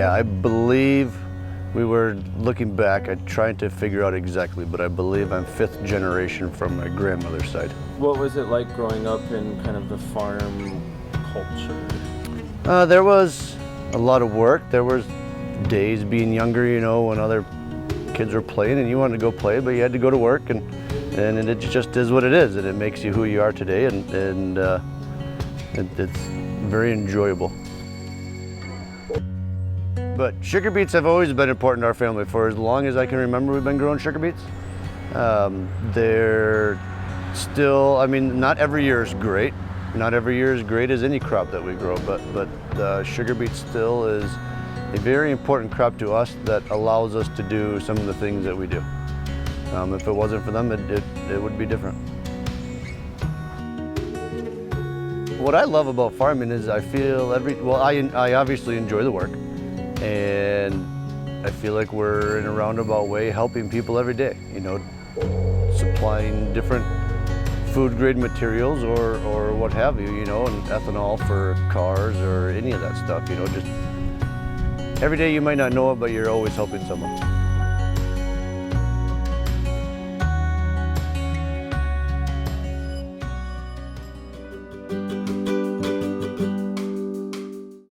Yeah, I believe we were looking back, I tried to figure out exactly, but I believe I'm 5th generation from my grandmother's side. What was it like growing up in kind of the farm culture? There was a lot of work. There was days being younger, you know, when other kids were playing and you wanted to go play, but you had to go to work, and it just is what it is, and it makes you who you are today, and it's very enjoyable. But sugar beets have always been important to our family. For as long as I can remember, we've been growing sugar beets. They're still, I mean, not every year is great. Not every year is great as any crop that we grow, but sugar beet still is a very important crop to us that allows us to do some of the things that we do. If it wasn't for them, it would be different. What I love about farming is I feel I obviously enjoy the work, and I feel like we're in a roundabout way helping people every day, you know, supplying different food grade materials or what have you, you know, and ethanol for cars or any of that stuff, you know, just every day you might not know it, but you're always helping someone.